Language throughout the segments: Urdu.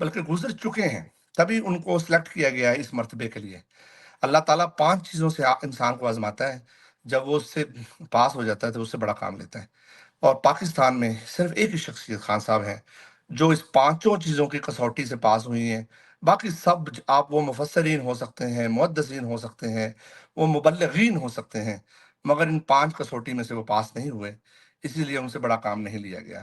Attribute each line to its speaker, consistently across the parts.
Speaker 1: بلکہ گزر چکے ہیں، تبھی ان کو سلیکٹ کیا گیا ہے اس مرتبے کے لیے۔ اللہ تعالیٰ 5 چیزوں سے انسان کو آزماتا ہے، جب وہ اس سے پاس ہو جاتا ہے تو اس سے بڑا کام لیتا ہے۔ اور پاکستان میں صرف ایک ہی شخصیت خان صاحب ہیں جو اس پانچوں چیزوں کی کسوٹی سے پاس ہوئی ہیں۔ باقی سب آپ وہ مفسرین ہو سکتے ہیں، محدثین ہو سکتے ہیں، وہ مبلغین ہو سکتے ہیں، مگر ان 5 کسوٹی میں سے وہ پاس نہیں ہوئے، اسی لیے ان سے بڑا کام نہیں لیا گیا۔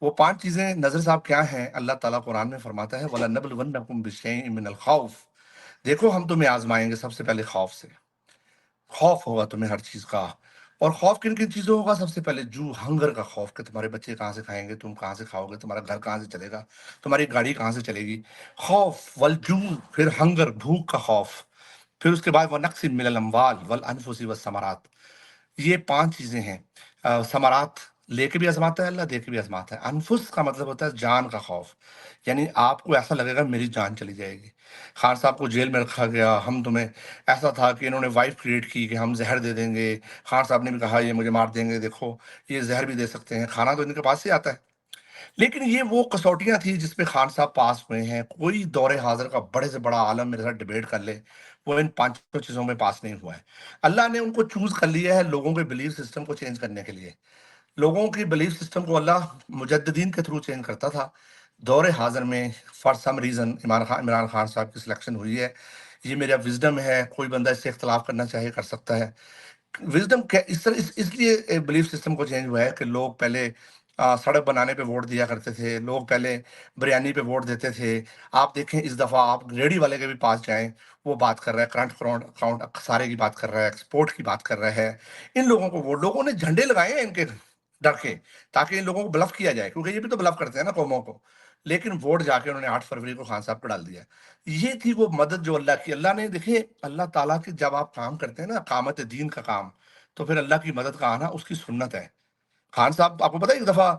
Speaker 1: وہ 5 چیزیں نظر صاحب کیا ہیں؟ اللہ تعالیٰ قرآن میں فرماتا ہے وَلَنَبْلُوَنَّكُمْ بِشَيْءٍ مِّنَ الْخَوْفِ، دیکھو ہم تمہیں آزمائیں گے سب سے پہلے خوف سے۔ خوف ہوگا تمہیں ہر چیز کا، اور خوف کن کن چیزوں ہوگا؟ سب سے پہلے ہنگر کا خوف، کہ تمہارے بچے کہاں سے کھائیں گے، تم کہاں سے کھاؤ گے، تمہارا گھر کہاں سے چلے گا، تمہاری گاڑی کہاں سے چلے گی۔ خوف والجوع، پھر ہنگر، بھوک کا خوف، پھر اس کے بعد وَنَقْصٍ مِّنَ الْأَمْوَالِ وَالْأَنفُسِ وَالثَّمَرَاتِ، یہ 5 چیزیں ہیں۔ ثمرات لے کے بھی آزماتا ہے اللہ، دے کے بھی آزماتا ہے۔ انفس کا مطلب ہوتا ہے جان کا خوف، یعنی آپ کو ایسا لگے گا میری جان چلی جائے گی۔ خان صاحب کو جیل میں رکھا گیا، ہم تمہیں ایسا تھا کہ انہوں نے وائف کریٹ کی کہ ہم زہر دے دیں گے، خان صاحب نے بھی کہا یہ مجھے مار دیں گے، دیکھو یہ زہر بھی دے سکتے ہیں، کھانا تو ان کے پاس سے آتا ہے۔ لیکن یہ وہ کسوٹیاں تھیں جس پہ خان صاحب پاس ہوئے ہیں۔ کوئی دور حاضر کا بڑے سے بڑا عالم میرے ساتھ ڈیبیٹ کر لے، وہ ان 5 چیزوں میں پاس نہیں ہوا ہے۔ اللہ نے ان کو چوز کر لیا ہے لوگوں کے بلیف سسٹم کو چینج کرنے کے لیے۔ لوگوں کی بلیف سسٹم کو اللہ مجددین کے تھرو چینج کرتا تھا۔ دور حاضر میں for some reason Imran Khan صاحب کی سلیکشن ہوئی ہے۔ یہ میرا وزڈم ہے، کوئی بندہ اس سے اختلاف کرنا چاہے کر سکتا ہے۔ وزڈم اس طرح اس لیے بلیف سسٹم کو چینج ہوا ہے کہ لوگ پہلے سڑک بنانے پہ ووٹ دیا کرتے تھے، لوگ پہلے بریانی پہ ووٹ دیتے تھے۔ آپ دیکھیں اس دفعہ آپ ریڈی والے کے بھی پاس جائیں، وہ بات کر رہا ہے کرنٹ اکاؤنٹ سارے کی بات کر رہا ہے، ایکسپورٹ کی بات کر رہا ہے۔ ان لوگوں کو ووٹ، لوگوں نے جھنڈے لگائے ہیں ان کے ڈر کے، تاکہ ان لوگوں کو بلف کیا جائے، کیونکہ یہ بھی تو بلف کرتے ہیں نا قوموں کو۔ لیکن ووٹ جا کے انہوں نے 8 فروری کو خان صاحب کو ڈال دیا۔ یہ تھی وہ مدد جو اللہ کی، اللہ نے دیکھیں اللہ تعالیٰ کی جب آپ کام کرتے ہیں نا، قامت دین کا کام، تو پھر اللہ کی مدد کا آنا اس کی سنت ہے۔ خان صاحب آپ کو پتہ ہے ایک دفعہ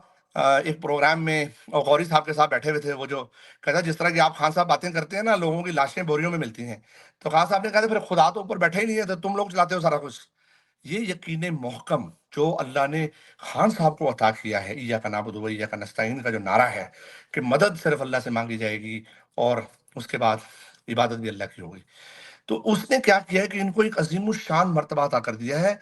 Speaker 1: ایک پروگرام میں اور غوری صاحب کے ساتھ بیٹھے ہوئے تھے، وہ جو کہتا جس طرح کی آپ خان صاحب باتیں کرتے ہیں نا، لوگوں کی لاشیں بوریوں میں ملتی ہیں، تو خان صاحب نے کہا تھا پھر خدا تو اوپر بیٹھا ہی نہیں ہے، تو تم لوگ چلاتے ہو سارا کچھ۔ یہ یقین محکم جو اللہ نے خان صاحب کو عطا کیا ہے، ایاک نعبد و ایاک نستعین کا جو نعرہ ہے کہ مدد صرف اللہ سے مانگی جائے گی، اور اس کے بعد عبادت بھی اللہ کی ہوگی، تو اس نے کیا کیا ہے کہ ان کو ایک عظیم الشان مرتبہ عطا کر دیا ہے۔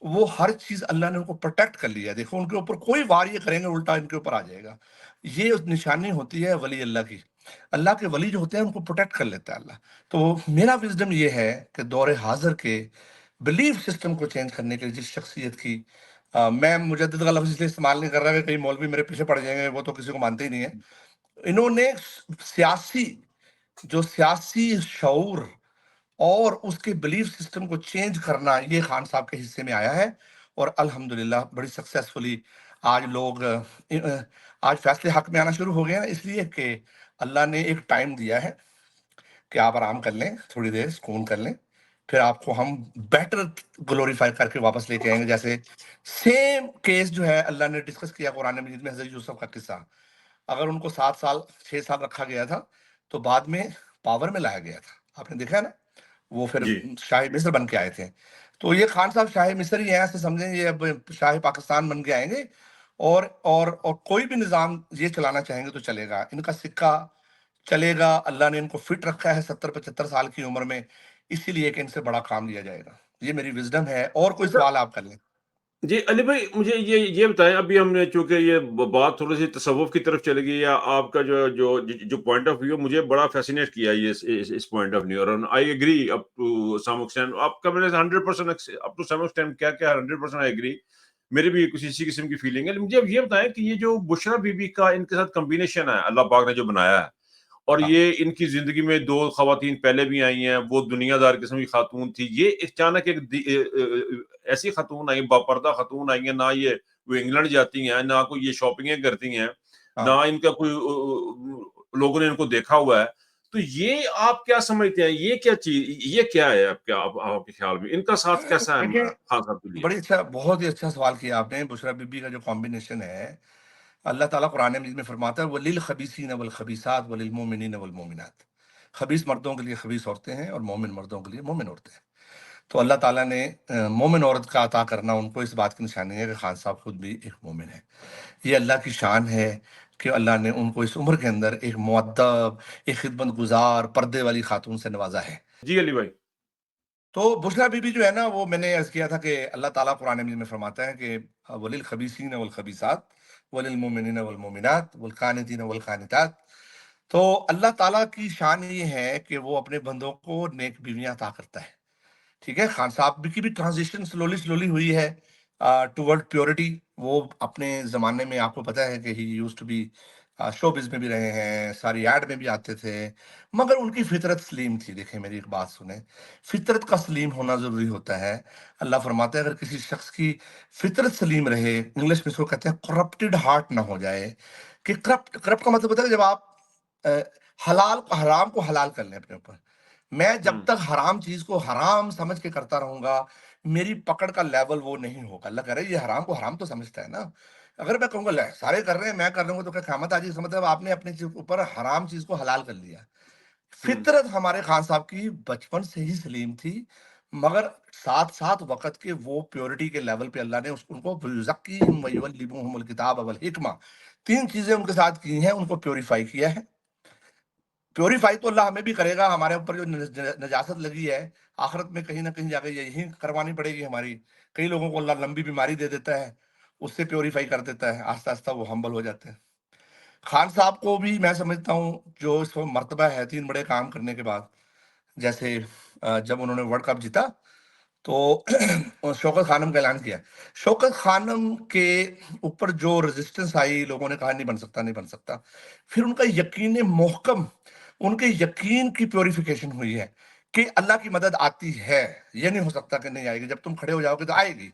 Speaker 1: وہ ہر چیز اللہ نے ان کو پروٹیکٹ کر لیا ہے۔ دیکھو ان کے اوپر کوئی وار یہ کریں گے الٹا ان کے اوپر آ جائے گا۔ یہ نشانی ہوتی ہے ولی اللہ کی۔ اللہ کے ولی جو ہوتے ہیں ان کو پروٹیکٹ کر لیتا ہے اللہ۔ تو میرا وزڈم یہ ہے کہ دور حاضر کے بلیف سسٹم کو چینج کرنے کے لیے جس شخصیت کی میں مجدد کا لفظ اس لیے استعمال نہیں کر رہا کہ کئی مولوی میرے پیچھے پڑ جائیں گے، وہ تو کسی کو مانتے ہی نہیں ہیں۔ انہوں نے سیاسی سیاسی شعور اور اس کے بلیف سسٹم کو چینج کرنا، یہ خان صاحب کے حصے میں آیا ہے، اور الحمدللہ بڑی سکسیسفلی آج لوگ آج فیصلے حق میں آنا شروع ہو گئے ہیں، اس لیے کہ اللہ نے ایک ٹائم دیا ہے کہ آپ آرام کر لیں، تھوڑی دیر سکون کر لیں، پھر آپ کو ہم بیٹر گلوریفائی کر کے واپس لے کے آئیں گے۔ جیسے سیم کیس جو ہے اللہ نے ڈسکس کیا قرآن مجید میں حضرت یوسف کا قصہ، اگر ان کو 7 سال 6 سال رکھا گیا تھا تو بعد میں پاور میں لایا گیا تھا، آپ نے دیکھا ہے نا، وہ پھر
Speaker 2: جی
Speaker 1: شاہ مصر بن کے آئے تھے۔ تو یہ خان صاحب شاہ مصر ہی ہیں، ایسے سمجھیں یہ اب شاہ پاکستان بن کے آئیں گے، اور کوئی بھی نظام یہ چلانا چاہیں گے تو چلے گا، ان کا سکہ چلے گا۔ اللہ نے ان کو فٹ رکھا ہے 70 75 سال کی عمر میں، اسی لیے کہ ان سے بڑا کام لیا جائے گا۔ یہ میری وزڈم ہے، اور کوئی
Speaker 2: اچھا
Speaker 1: سوال آپ کر لیں۔
Speaker 2: جی علی بھائی، مجھے یہ بتائیں، ابھی ہم نے چونکہ یہ بات تھوڑی سی تصوف کی طرف چلے گئی، یا آپ کا جو پوائنٹ آف ویو مجھے بڑا فیسینیٹ کیا یہ اس پوائنٹ آف ویو، اور I agree up to some extent, آپ کا میرے 100% اپ ٹو سم ایکسٹینٹ کیا 100% آئی ایگری، میری بھی کچھ اسی قسم کی فیلنگ ہے۔ مجھے اب یہ بتائیں کہ یہ جو بشرا بی بی کا ان کے ساتھ کمبینیشن ہے اللہ پاک نے جو بنایا ہے، اور
Speaker 1: ہاں
Speaker 2: یہ ان کی زندگی میں 2 خواتین پہلے بھی آئی ہیں، وہ دنیا دار قسم کی خاتون تھی، یہ اچانک ایک ایسی خاتون آئی، باپردہ خاتون آئی ہیں، نہ یہ وہ انگلینڈ جاتی ہیں، نہ کوئی یہ شاپنگیں کرتی ہیں،
Speaker 1: ہاں
Speaker 2: نہ ان کا کوئی لوگوں نے ان کو دیکھا ہوا ہے، تو یہ آپ کیا سمجھتے ہیں، یہ کیا چیز، یہ کیا ہے آپ کے خیال میں ان کا ساتھ کیسا ہے
Speaker 1: دیکھیں،
Speaker 2: خان صاحب کے لیے؟
Speaker 1: بڑی اچھا، بہت ہی اچھا سوال کیا آپ نے۔ بشرا بی بی کا جو کمبینیشن ہے، اللہ تعالیٰ قرآن مجید میں فرماتا ہے وَلِلْخَبِيثِينَ وَالْخَبِيثَاتِ وَلِلْمُؤْمِنِينَ وَالْمُؤْمِنَاتِ، خبیث مردوں کے لیے خبیث عورتیں ہیں اور مومن مردوں کے لیے مومن عورتیں ہیں۔ تو اللہ تعالیٰ نے مومن عورت کا عطا کرنا ان کو اس بات کی نشانی ہے کہ خان صاحب خود بھی ایک مومن ہے۔ یہ اللہ کی شان ہے کہ اللہ نے ان کو اس عمر کے اندر ایک مؤدب، ایک خدمت گزار، پردے والی خاتون سے نوازا ہے۔
Speaker 2: جی علی بھائی۔
Speaker 1: تو بشریٰ بی بی جو ہے نا، وہ میں نے عرض کیا تھا کہ اللہ تعالیٰ قرآن مجید میں فرماتا ہے کہ وَلِلْخَبِيثِينَ وَالْخَبِيثَاتِ وَلِلْمُؤْمِنِينَ وَالْمُؤْمِنَاتِ وَالْقَانِتِينَ وَالْقَانِتَاتِ۔ تو اللہ تعالیٰ کی شان یہ ہے کہ وہ اپنے بندوں کو نیک بیویاں عطا کرتا ہے، ٹھیک ہے۔ خان صاحب کی بھی ٹرانزیشن سلولی ہوئی ہے ٹورڈ پیورٹی۔ وہ اپنے زمانے میں آپ کو پتا ہے کہ ہی یوز ٹو بی شو بز میں بھی رہے ہیں، ساری ایڈ میں بھی آتے تھے، مگر ان کی فطرت سلیم تھی۔ دیکھیں میری ایک بات سنیں، فطرت کا سلیم ہونا ضروری ہوتا ہے۔ اللہ فرماتے ہیں اگر کسی شخص کی فطرت سلیم رہے، انگلش میں اس کو کہتے ہیں کرپٹڈ ہارٹ نہ ہو جائے، کہ کرپٹ کا مطلب ہوتا ہے کہ جب آپ حلال حرام کو حلال کر لیں اپنے اوپر۔ میں جب تک حرام چیز کو حرام سمجھ کے کرتا رہوں گا، میری پکڑ کا لیول وہ نہیں ہوگا۔ اللہ کہہ رہے یہ حرام کو حرام تو سمجھتا ہے نا۔ اگر میں کہوں گا لے سارے کر رہے ہیں میں کر لوں گا تو کیا قیامت آ جائے، اس کا مطلب آپ نے اپنے اوپر حرام چیز کو حلال کر لیا۔ فطرت ہمارے خان صاحب کی بچپن سے ہی سلیم تھی، مگر ساتھ ساتھ وقت کے وہ پیورٹی کے لیول پہ اللہ نے ان کو وَيُزَكِّيهِمْ وَيُعَلِّمُهُمُ الْكِتَابَ وَالْحِكْمَةَ، 3 چیزیں ان کے ساتھ کی ہیں، ان کو پیوریفائی کیا ہے۔ پیوریفائی تو اللہ ہمیں بھی کرے گا، ہمارے اوپر جو نجاست لگی ہے آخرت میں کہیں نہ کہیں جا کے یہی کروانی پڑے گی ہماری۔ کئی لوگوں کو اللہ لمبی بیماری دے دیتا ہے، اس سے پیوریفائی کر دیتا ہے، آہستہ آہستہ وہ ہمبل ہو جاتے ہیں۔ خان صاحب کو بھی میں سمجھتا ہوں جو اس وقت مرتبہ ہے 3 بڑے کام کرنے کے بعد، جیسے جب انہوں نے ورلڈ کپ جیتا تو شوکت خانم کا اعلان کیا۔ شوکت خانم کے اوپر جو ریزسٹنس آئی، لوگوں نے کہا نہیں بن سکتا نہیں بن سکتا، پھر ان کا یقین محکم، ان کے یقین کی پیوریفیکیشن ہوئی ہے کہ اللہ کی مدد آتی ہے، یہ نہیں ہو سکتا کہ نہیں آئے گی، جب تم کھڑے ہو جاؤ گے تو آئے گی۔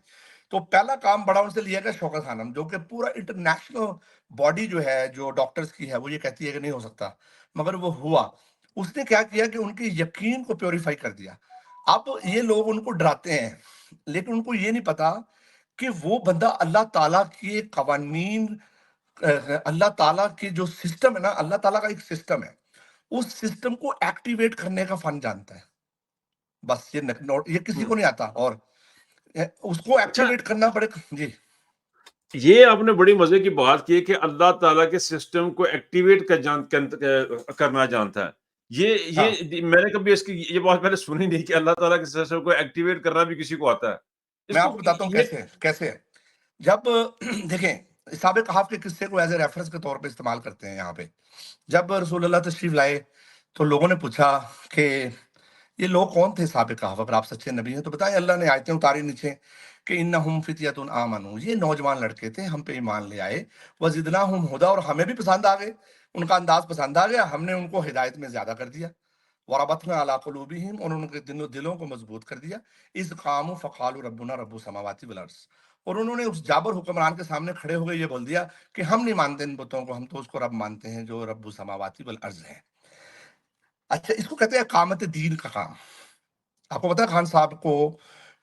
Speaker 1: تو پہلا کام بڑا ان سے لیا گیا شوکت خانم، جو کہ پورا انٹرنیشنل باڈی جو ہے جو ڈاکٹرز کی ہے وہ یہ کہتی ہے کہ نہیں ہو سکتا، مگر وہ ہوا۔ اس نے کیا کیا کہ ان کے یقین کو پیوریفائی کر دیا۔ اب یہ لوگ ان کو ڈراتے ہیں، لیکن ان کو یہ نہیں پتا کہ وہ بندہ اللہ تعالیٰ کے قوانین، اللہ تعالیٰ کے جو سسٹم ہے نا، اللہ تعالیٰ کا ایک سسٹم ہے، اس سسٹم کو ایکٹیویٹ کرنے کا فن جانتا ہے۔ بس یہ کسی کو نہیں آتا، اور اس کو
Speaker 2: اچھا،
Speaker 1: ایکٹیویٹ کرنا پڑے گا۔ جی
Speaker 2: یہ آپ نے بڑی مزے کی بات کی کہ اللہ تعالیٰ کے سسٹم کو ایکٹیویٹ کرنا جانتا ہے۔
Speaker 1: ہاں،
Speaker 2: یہ میں نے کبھی اس کی یہ بات میں نے سنی نہیں کہ اللہ تعالیٰ کے سسٹم کو ایکٹیویٹ کرنا بھی کسی کو آتا ہے۔ اس
Speaker 1: میں آپ
Speaker 2: کو
Speaker 1: کو بتاتا ہوں کیسے ہے۔ جب دیکھیں اصحاب کہف کے قصے کو ایز اے ریفرنس کے طور پہ استعمال کرتے ہیں یہاں پہ۔ جب رسول اللہ تشریف لائے تو لوگوں نے پوچھا کہ یہ لوگ کون تھے اصحاب کہف، اگر آپ سچے نبی ہیں تو بتائیں۔ اللہ نے آیتیں اتاری نیچے کہ انہم فتیۃ آمنوا، یہ نوجوان لڑکے تھے، ہم پہ ایمان لے آئے، وزدناہم ہدیٰ، اور ہمیں بھی پسند آ گئے، ان کا انداز پسند آ گیا، ہم نے ان کو ہدایت میں زیادہ کر دیا۔ وربطنا علی قلوبہم، اور ان کے دلوں کو مضبوط کر دیا۔ اذ قاموا فقالوا ربنا رب السماوات والارض، اور انہوں نے اس جابر حکمران کے سامنے کھڑے ہو گئے یہ بول دیا کہ ہم نہیں مانتے ان بتوں کو، ہم تو اس کو رب مانتے ہیں جو رب السماوات والارض ہے۔ اچھا، اس کو کہتے ہیں اقامت دین کا کام۔ آپ کو پتا ہے خان صاحب کو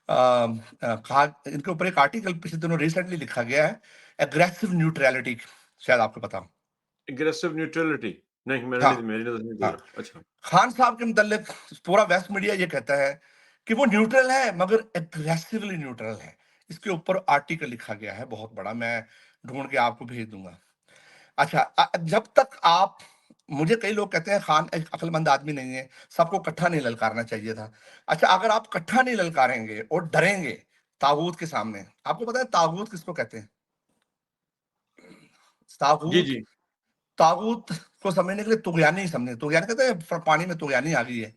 Speaker 1: کہا، ان کے اوپر ایک آرٹیکل پچھلے دنوں ریسنٹلی لکھا گیا ہے، اگریسو نیوٹریلٹی، شاید آپ کو پتا ہو۔
Speaker 2: اگریسو نیوٹرلٹی نہیں،
Speaker 1: ہاں
Speaker 2: میری نظر نہیں
Speaker 1: ہاں،
Speaker 2: گزرا۔ اچھا،
Speaker 1: خان صاحب کے متعلق پورا ویسٹ میڈیا یہ کہتا ہے کہ وہ نیوٹرل ہے مگر اگریسولی نیوٹرل ہے۔ اس کے اوپر آرٹیکل لکھا گیا ہے بہت بڑا، میں ڈھونڈ کے آپ کو بھیج دوں گا۔ اچھا، جب تک آپ، مجھے کئی لوگ کہتے ہیں خان ایک عقل مند آدمی نہیں ہے، سب کو کٹھا نہیں للکارنا چاہیے تھا۔ اچھا، اگر آپ کٹھا نہیں للکاریں گے اور ڈریں گے طاغوت کے سامنے، آپ کو پتا ہے طاغوت کس کو کہتے ہیں؟
Speaker 2: جی
Speaker 1: طاغوت،
Speaker 2: جی،
Speaker 1: طاغوت کو سمجھنے کے لیے طغیانی سمجھیں۔ طغیانی کہتے ہیں پانی میں طغیانی آ گئی ہے،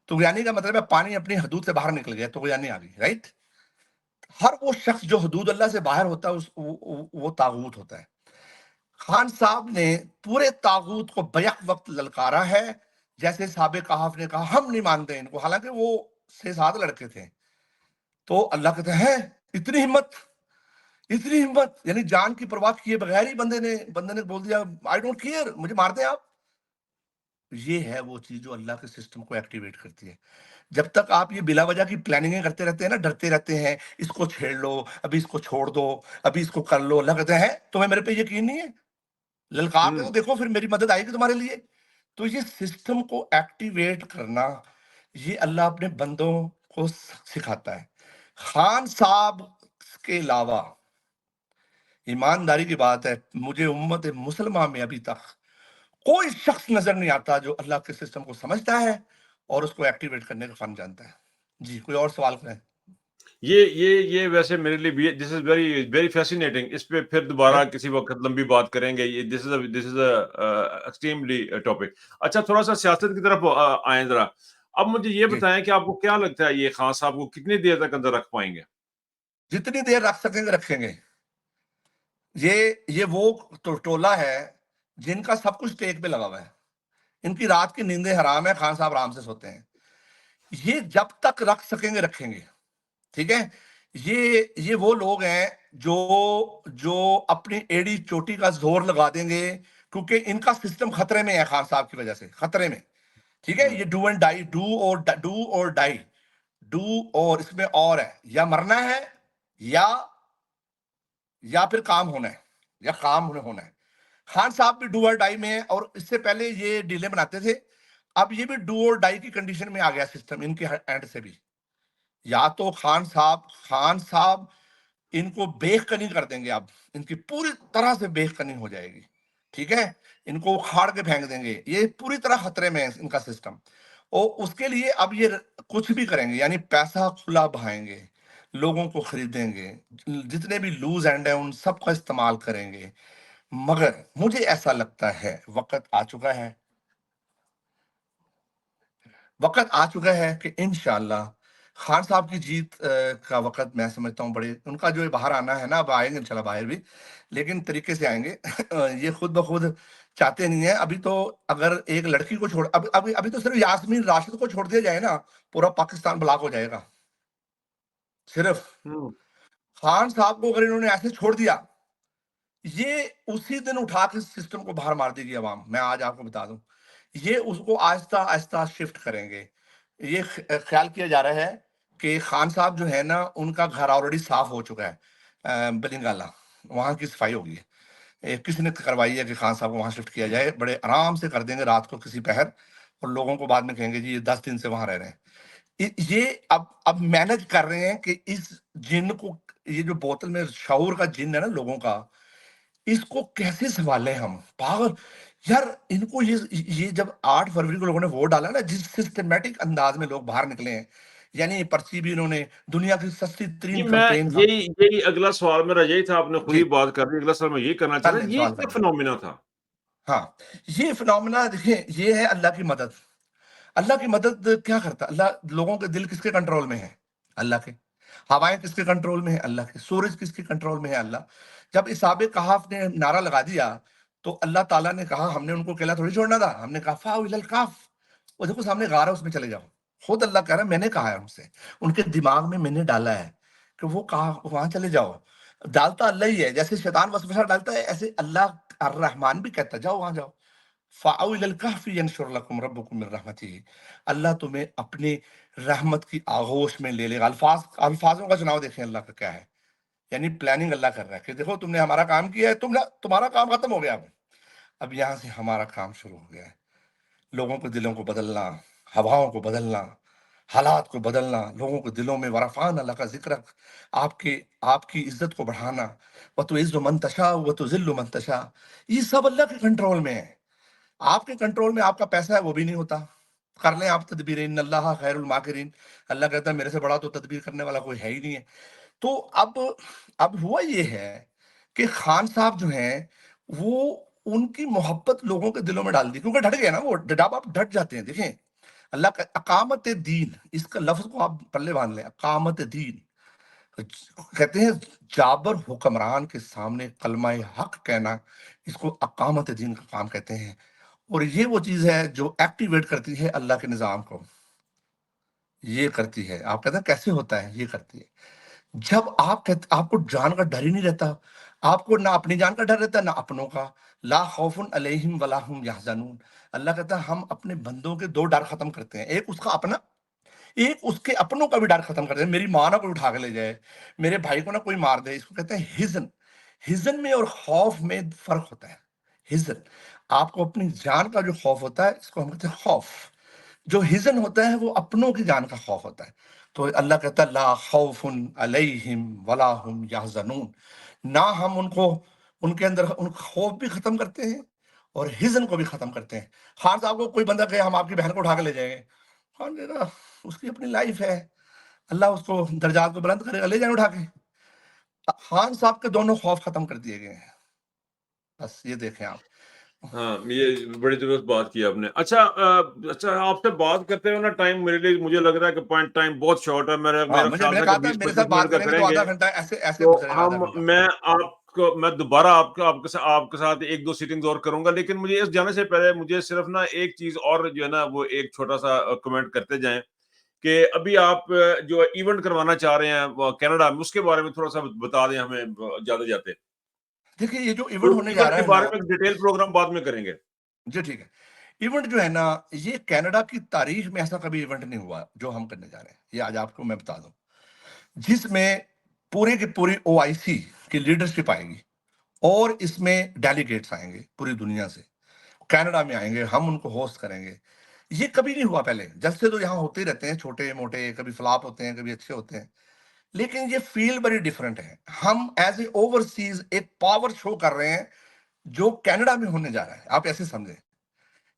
Speaker 1: طغیانی کا مطلب ہے پانی اپنی حدود سے باہر نکل گیا، طغیانی آ گئی، رائٹ؟ ہر وہ شخص جو حدود اللہ سے باہر ہوتا ہے وہ طاغوت ہوتا ہے۔ خان صاحب نے پورے طاغوت کو بیک وقت للکارا ہے، جیسے صحابہ کہف نے کہا ہم نہیں مانتے ان کو، حالانکہ وہ 6-7 لڑکے تھے۔ تو اللہ کہتے ہیں اتنی ہمت، اتنی ہمت، یعنی جان کی پرواہ کیے بغیر ہی بندے نے بول دیا آئی ڈونٹ کیئر، مجھے مار دیں آپ۔ یہ ہے وہ چیز جو اللہ کے سسٹم کو ایکٹیویٹ کرتی ہے۔ جب تک آپ یہ بلا وجہ کی پلاننگیں کرتے رہتے ہیں نا، ڈرتے رہتے ہیں، اس کو چھیڑ لو، ابھی اس کو چھوڑ دو، ابھی اس کو کر لو، اللہ کہتے ہیں تمہیں میرے پہ یقین نہیں ہے، للکار کے تو دیکھو پھر میری مدد آئے گی تمہارے لیے۔ تو یہ سسٹم کو ایکٹیویٹ کرنا، یہ اللہ اپنے بندوں کو سکھاتا ہے۔ خان صاحب کے علاوہ ایمانداری کی بات ہے، مجھے امت مسلمہ میں ابھی تک کوئی شخص نظر نہیں آتا جو اللہ کے سسٹم کو سمجھتا ہے اور اس کو ایکٹیویٹ کرنے کا فن جانتا ہے. جی کوئی اور سوال کریں.
Speaker 2: یہ ویسے میرے لیے بھی دس از ویری ویری فیسینیٹنگ. اس پہ پھر دوبارہ کسی وقت لمبی بات کریں گے. یہ دس از ایکسٹریملی ٹاپک. اچھا تھوڑا سا سیاست کی طرف آئیں ذرا. اب مجھے یہ
Speaker 1: جی
Speaker 2: بتائیں کہ آپ کو کیا لگتا ہے یہ خان صاحب کو کتنی دیر تک اندر رکھ پائیں گے؟
Speaker 1: جتنی دیر رکھ سکیں گے رکھیں گے. یہ وہ ٹولہ ہے جن کا سب کچھ ٹیک پہ لگا ہوا ہے. ان کی رات کی نیندیں حرام ہے، خان صاحب آرام سے سوتے ہیں. یہ جب تک رکھ سکیں گے رکھیں گے. ٹھیک ہے. یہ وہ لوگ ہیں جو اپنی ایڑی چوٹی کا زور لگا دیں گے کیونکہ ان کا سسٹم خطرے میں ہے خان صاحب کی وجہ سے، خطرے میں. ٹھیک ہے. یہ ڈو اینڈ ڈائی، ڈو اور ڈائی، ڈو اور اس میں اور ہے، یا مرنا ہے یا پھر کام ہونا ہے، یا کام ہونا ہے. خان صاحب بھی ڈو اور ڈائی میں ہے، اور اس سے پہلے یہ ڈیلے بناتے تھے. اب یہ بھی ڈو اور ڈائی کی کنڈیشن میں آ گیا سسٹم ان کے اینڈ سے بھی. یا تو خان صاحب ان کو بیخ کنی کر دیں گے. اب ان کی پوری طرح سے بیخ کنی ہو جائے گی. ٹھیک ہے. ان کو اکھاڑ کے پھینک دیں گے. یہ پوری طرح خطرے میں ہے ان کا سسٹم. اور اس کے لیے اب یہ کچھ بھی کریں گے، یعنی پیسہ کھلا بہائیں گے، لوگوں کو خریدیں گے، جتنے بھی لوز اینڈ ہیں ان سب کا استعمال کریں گے. مگر مجھے ایسا لگتا ہے وقت آ چکا ہے، کہ انشاءاللہ خان صاحب کی جیت کا وقت میں سمجھتا ہوں بڑے ان کا جو باہر آنا ہے نا، اب آئیں گے انشاءاللہ باہر بھی، لیکن طریقے سے آئیں گے. یہ خود بخود چاہتے نہیں ہیں. ابھی تو اگر ایک لڑکی کو چھوڑ ابھی تو صرف یاسمین راشد کو چھوڑ دیا جائے نا، پورا پاکستان بلاک ہو جائے گا. صرف خان صاحب کو اگر انہوں نے ایسے چھوڑ دیا، یہ اسی دن اٹھا کے سسٹم کو باہر مار دے گی عوام. میں آج آپ کو بتا دوں، یہ اس کو آہستہ آہستہ شفٹ کریں گے. یہ خیال کیا جا رہا ہے کہ خان صاحب جو ہے نا، ان کا گھر آلریڈی صاف ہو چکا ہے، بلنگالہ وہاں کی صفائی ہوگی. کسی نے کروائی ہے کہ خان صاحب کو وہاں شفٹ کیا جائے. بڑے آرام سے کر دیں گے رات کو کسی پہر، اور لوگوں کو بعد میں کہیں گے جی یہ 10 دن سے وہاں رہ رہے ہیں. یہ اب مینج کر رہے ہیں کہ اس جن کو، یہ جو بوتل میں شعور کا جن ہے نا لوگوں کا، اس کو کیسے سنبھالیں ہم. پاگل یار. ان کو یہ جب 8 فروری کو لوگوں نے ووٹ ڈالا نا، جس سسٹمیٹک انداز میں لوگ باہر نکلے ہیں، یعنی پرچی بھی انہوں نے دنیا کی سستی
Speaker 2: جی
Speaker 1: ترین
Speaker 2: میں
Speaker 1: کمپین کا.
Speaker 2: یہی اگلا سوال میرا یہی تھا. آپ نے خود
Speaker 1: جی
Speaker 2: ہی بات کر دی. اگلا سوال میں یہ کرنا چاہ
Speaker 1: کر
Speaker 2: رہا
Speaker 1: لیں،
Speaker 2: ہوں، یہ
Speaker 1: سوال کر
Speaker 2: کیا
Speaker 1: لیں.
Speaker 2: فنومینا تھا؟
Speaker 1: ہاں یہ فنومینا دیکھیں، یہ ہے اللہ کی مدد. اللہ کی مدد کیا کرتا؟ اللہ، لوگوں کے دل کس کے کنٹرول میں ہے؟ اللہ کے. ہوائیں کس کے کنٹرول میں ہے؟ اللہ کے. سورج کس کے کنٹرول میں ہے؟ اللہ. جب اصحاب کہف نے نعرہ لگا دیا تو اللہ تعالیٰ نے کہا، ہم نے ان کو اکیلا تھوڑی چھوڑنا تھا، ہم نے کہا فاؤ الی الکہف، وہ دیکھو سامنے غار ہے اس میں چلے جاؤ. خود اللہ کہہ رہا ہے میں نے کہا ہے ان سے، ان کے دماغ میں میں نے ڈالا ہے کہ وہ کہا وہاں چلے جاؤ. ڈالتا اللہ ہی ہے. جیسے شیطان وسوسہ ڈالتا ہے، ایسے اللہ الرحمن بھی کہتا ہے جاؤ وہاں جاؤ. فَأَوْا إِلَى الْكَهْفِ يَنشُرْ لَكُمْ رَبُّكُم مِّن رَحْمَتِهِ. اللہ تمہیں اپنے رحمت کی آغوش میں لے لے گا. الفاظوں کا چناؤ دیکھیں اللہ کا کیا ہے. یعنی پلاننگ اللہ کر رہا ہے کہ دیکھو تم نے ہمارا کام کیا ہے، تمہارا کام ختم ہو گیا. اب یہاں سے ہمارا کام شروع ہو گیا ہے. لوگوں کے دلوں کو بدلنا، ہواؤں کو بدلنا، حالات کو بدلنا، لوگوں کے دلوں میں ورفان اللہ کا ذکر، آپ کی عزت کو بڑھانا. وَتُعِزُّ مَن تَشَاءُ وَتُذِلُّ مَن تَشَاءُ. یہ سب اللہ کے کنٹرول میں ہے. آپ کے کنٹرول میں آپ کا پیسہ ہے وہ بھی نہیں ہوتا. کر لیں آپ تدبیر، ان اللہ خیر الماکرین. اللہ کہتا ہے میرے سے بڑا تو تدبیر کرنے والا کوئی ہے ہی نہیں ہے. تو اب ہوا یہ ہے کہ خان صاحب جو ہیں وہ ان کی محبت لوگوں کے دلوں میں ڈال دی، کیونکہ ڈٹ گئے نا وہ. جب آپ ڈٹ جاتے ہیں، دیکھیں اللہ کا اقامت دین، اس کا لفظ کو آپ پلے باندھ لیں، اقامت دین. کہتے ہیں جابر حکمران کے سامنے کلمہ حق کہنا، اس کو اقامت دین کا کام کہتے ہیں. اور یہ وہ چیز ہے جو ایکٹیویٹ کرتی ہے اللہ کے نظام کو. یہ کرتی ہے. آپ کہتے ہیں کیسے ہوتا ہے؟ یہ کرتی ہے. جب آپ کو جان کا ڈر ہی نہیں رہتا، آپ کو نہ اپنی جان کا ڈر رہتا نہ اپنوں کا. لا خوف علیہم ولا هم یحزنون. اللہ کہتا ہے ہم اپنے بندوں کے 2 ڈر ختم کرتے ہیں، ایک اس کا اپنا، ایک اس کے اپنوں کا بھی ڈر ختم کرتے ہیں. میری ماں نہ کوئی اٹھا کے لے جائے، میرے بھائی کو نہ کوئی مار دے. اس کو کہتے ہیں ہزن. ہزن میں اور خوف میں فرق ہوتا ہے. ہزن آپ کو اپنی جان کا جو خوف ہوتا ہے، اس کو ہم کہتے ہیں خوف. جو ہزن ہوتا ہے وہ اپنوں کی جان کا خوف ہوتا ہے. تو اللہ کہتا ہے لا خوف علیہم ولا هم یحزنون. نہ ہم ان کو ان کے اندر ان خوف بھی ختم کرتے ہیں اور حزن کو بھی ختم کرتے ہیں. خان صاحب کو کوئی بندہ کہے ہم آپ کی بہن کو اٹھا کے لے جائیں گے، خان کہے گا اس کی اپنی لائف ہے، اللہ اس کو درجات کو بلند کرے گا، لے جائیں اٹھا کے. خان صاحب کے دونوں خوف ختم کر دیے گئے ہیں. بس یہ دیکھیں آپ.
Speaker 2: ہاں یہ بڑی درست بات کی آپ نے. اچھا اچھا آپ سے بات کرتے ہوئے نا ٹائم میرے لیے مجھے لگ رہا ہے کہ پوائنٹ ٹائم بہت شارٹ ہے.
Speaker 1: ہاں
Speaker 2: میرا
Speaker 1: میں
Speaker 2: خیال
Speaker 1: نے
Speaker 2: تھا
Speaker 1: کہا
Speaker 2: کہ
Speaker 1: تھا میرے
Speaker 2: 20-25
Speaker 1: ساتھ بات
Speaker 2: منٹ کا
Speaker 1: کریں گے تو
Speaker 2: کریں گے.
Speaker 1: آدھا گھنٹہ ایسے ایسے
Speaker 2: تو
Speaker 1: گزرے گا آدھا گھنٹہ.
Speaker 2: میں دوبارہ آپ کے ساتھ 1-2 سیٹنگز اور کروں گا. لیکن مجھے اس جانے سے پہلے مجھے صرف نا ایک چیز اور جو ہے نا وہ ایک چھوٹا سا کمنٹ کرتے جائیں کہ ابھی آپ جو ایونٹ کروانا چاہ رہے ہیں کینیڈا میں، اس کے بارے میں تھوڑا سا بتا دیں ہمیں جاتے جاتے.
Speaker 1: دیکھیے یہ جو ایونٹ ہونے جا
Speaker 2: ایونٹ
Speaker 1: رہا
Speaker 2: کے
Speaker 1: ہے
Speaker 2: بارے
Speaker 1: نا،
Speaker 2: میں ڈیٹیل پروگرام بعد میں کریں گے.
Speaker 1: جی ٹھیک ہے. ایونٹ جو ہے نا یہ کینیڈا کی تاریخ میں ایسا کبھی ایونٹ نہیں ہوا جو ہم کرنے جا رہے ہیں. یہ آج آپ کو میں بتا دوں، جس میں پورے کی پوری او آئی سی کی لیڈرشپ آئے گی اور اس میں ڈیلیگیٹس آئیں گے پوری دنیا سے، کینیڈا میں آئیں گے، ہم ان کو ہوسٹ کریں گے. یہ کبھی نہیں ہوا پہلے. جلسے تو یہاں ہوتے ہی رہتے ہیں چھوٹے موٹے، کبھی فلاپ ہوتے ہیں کبھی اچھے ہوتے ہیں، لیکن یہ فیل بڑی ڈفرنٹ ہے. ہم ایز اے اوورسیز ایک پاور شو کر رہے ہیں جو کینیڈا میں ہونے جا رہا ہے. آپ ایسے سمجھیں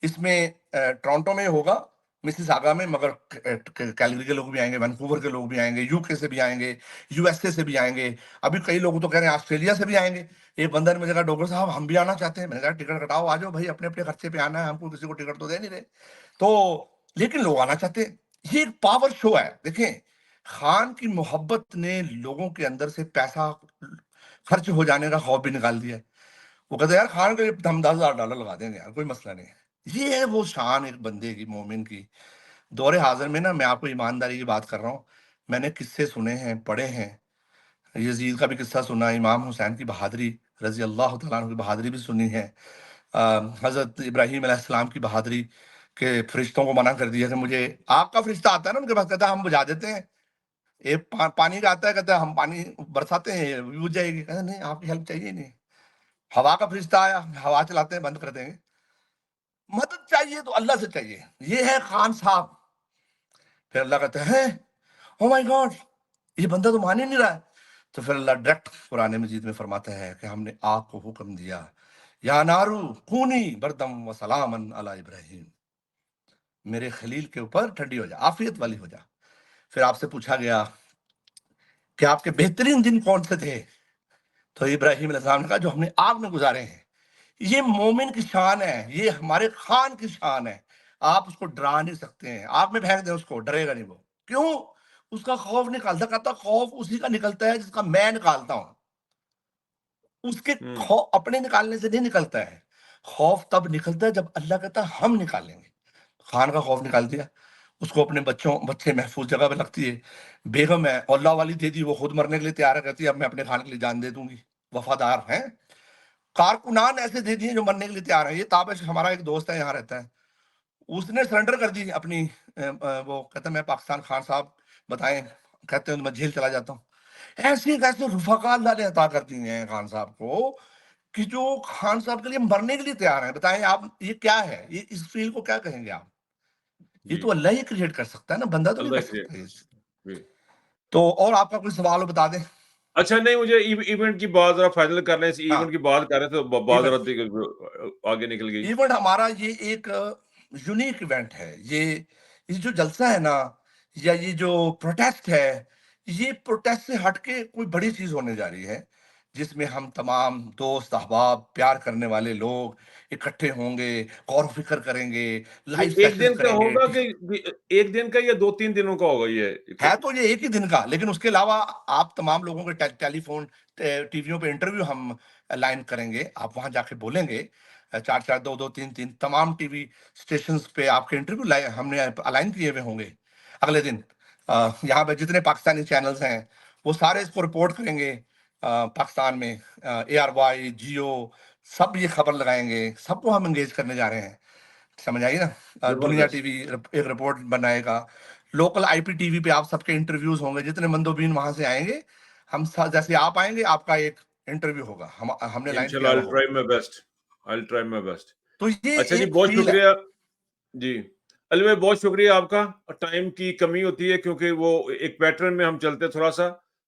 Speaker 1: اس میں ٹورانٹو میں ہوگا، مسز آگا میں، مگر کیلگری کے لوگ بھی آئیں گے، وینکوور کے لوگ بھی آئیں گے، یو کے سے بھی آئیں گے، یو ایس اے سے بھی آئیں گے. ابھی کئی لوگ تو کہہ رہے ہیں آسٹریلیا سے بھی آئیں گے. ایک بندہ نے مجھے کہا ڈاکٹر صاحب ہم بھی آنا چاہتے ہیں. میں نے کہا ٹکٹ کٹاؤ آ جاؤ بھائی، اپنے اپنے خرچے پہ آنا ہے، ہم کو کسی کو ٹکٹ تو دے نہیں رہے. تو لیکن لوگ آنا چاہتے ہیں. یہ ایک پاور شو ہے. دیکھیں خان کی محبت نے لوگوں کے اندر سے پیسہ خرچ ہو جانے کا خوف بھی نکال دیا. وہ کہتے ہیں یار خان کے لیے ہم $10,000 لگا دیں گے یار، کوئی مسئلہ نہیں ہے. یہ ہے وہ شان ایک بندے کی، مومن کی. دور حاضر میں نا میں آپ کو ایمانداری کی بات کر رہا ہوں، میں نے قصے سنے ہیں، پڑھے ہیں. یزید کا بھی قصہ سنا، امام حسین کی بہادری رضی اللہ تعالیٰ عنہ کی بہادری بھی سنی ہے. حضرت ابراہیم علیہ السلام کی بہادری کہ فرشتوں کو منع کر دیا کہ مجھے آگ کا فرشتہ آتا ہے نا ان کے پاس، کہتا ہے ہم بجھا دیتے ہیں. ایک پانی کا آتا ہے، کہتا ہے ہم پانی برساتے ہیں بجھ جائے گی. کہتا ہے نہیں آپ کی ہیلپ چاہیے نہیں. ہوا کا فرشتہ آیا، ہوا چلاتے ہیں بند کر دیں گے. مدد چاہیے تو اللہ سے چاہیے. یہ ہے خان صاحب. پھر اللہ کہتے ہیں او مائی گاڈ یہ بندہ تو مان ہی نہیں رہا ہے. تو پھر اللہ ڈائریکٹ قرآن مجید میں فرماتا ہے کہ ہم نے آگ کو حکم دیا یا نارو کونی بردم و سلامن علی ابراہیم، میرے خلیل کے اوپر ٹھنڈی ہو جا، عافیت والی ہو جا. پھر آپ سے پوچھا گیا کہ آپ کے بہترین دن کون سے تھے؟ تو ابراہیم علیہ السلام نے کہا جو ہم نے آگ میں گزارے ہیں. یہ مومن کی شان ہے، یہ ہمارے خان کی شان ہے. آپ اس کو ڈرا نہیں سکتے ہیں. آگ میں پھینک دیں اس کو، ڈرے گا نہیں وہ. کیوں؟ اس کا خوف نکالتا، کہتا خوف اسی کا نکلتا ہے جس کا میں نکالتا ہوں. اس کے اپنے نکالنے سے نہیں نکلتا ہے. خوف تب نکلتا ہے جب اللہ کہتا ہے ہم نکالیں گے. خان کا خوف نکال دیا. اس کو اپنے بچے محفوظ جگہ پہ رکھتی ہے. بیگم ہے اللہ والی دے دی، وہ خود مرنے کے لیے تیار ہے، کہتی ہے اب میں اپنے خان کے لیے جان دے دوں گی. وفادار ہیں. کارکنان ایسے دے دیے جو مرنے کے لیے تیار ہیں. یہ تابش ہمارا ایک دوست ہے یہاں رہتا ہے، اس نے سرنڈر کر دی اپنی وہ کہتا ہے میں پاکستان، خان صاحب بتائیں، کہتے ہیں میں جیل چلا جاتا ہوں. ایسے کیسے رفقا اللہ نے عطا کر دی ہیں خان صاحب کو کہ جو خان صاحب کے لیے مرنے کے لیے تیار ہیں. بتائیں آپ یہ کیا ہے؟ یہ اس فیل کو کیا کہیں گے آپ؟ یہ تو اللہ ہی کریٹ کر سکتا ہے نا، بندہ تو نہیں کر سکتا یہ. تو اور آپ کا کوئی سوال ہو بتا دیں.
Speaker 2: اچھا نہیں مجھے ایونٹ کی بات ذرا فائنل کرنے سے، ایونٹ کی بات کر رہے تھے تو بات ذرا آگے نکل گئی.
Speaker 1: ایونٹ ہمارا یہ ایک یونیک ایونٹ ہے. یہ جو جلسہ ہے نا، یا یہ جو پروٹیسٹ ہے، یہ پروٹیسٹ سے ہٹ کے کوئی بڑی چیز ہونے جا رہی ہے جس میں ہم تمام دوست احباب، پیار کرنے والے لوگ اکٹھے ہوں گے، غور و فکر کریں گے، لائیو
Speaker 2: ایک
Speaker 1: سیشنز
Speaker 2: دن کا
Speaker 1: کریں گے.
Speaker 2: ہوگا کہ ایک دن کا یا 2-3 دنوں کا ہوگا؟ یہ
Speaker 1: ہے تو یہ ایک ہی دن کا، لیکن اس کے علاوہ آپ تمام لوگوں کے ٹیلی فون ٹی ویوں پہ انٹرویو ہم لائن کریں گے. آپ وہاں جا کے بولیں گے، 4 2 3 3 تمام ٹی وی اسٹیشنز پہ آپ کے انٹرویو ہم نے الائن کیے ہوئے ہوں گے. اگلے دن یہاں پہ جتنے پاکستانی چینلز ہیں وہ سارے اس کو رپورٹ کریں گے. پاکستان میں ARY، جیو، سب یہ خبر لگائیں گے. سب کو ہم انگیج کرنے جا رہے ہیں. سمجھ آئیے نا. دنیا ٹی وی ایک رپورٹ بنائے گا. لوکل آئی پی ٹی وی پہ آپ سب کے انٹرویوز ہوں گے، جتنے مندوبین وہاں سے آئیں گے. ہم جیسے آپ آئیں گے آپ کا ایک انٹرویو ہوگا، ہم نے لائن کیا ہوا ہوگا.
Speaker 2: I'll try my best.
Speaker 1: تو یہ
Speaker 2: اچھا جی
Speaker 1: ایک
Speaker 2: بہت
Speaker 1: فیل ہے.
Speaker 2: شکریہ جی علی بھائی، بہت شکریہ آپ کا. ٹائم کی کمی ہوتی ہے کیونکہ وہ ایک پیٹرن میں ہم چلتے تھوڑا سا.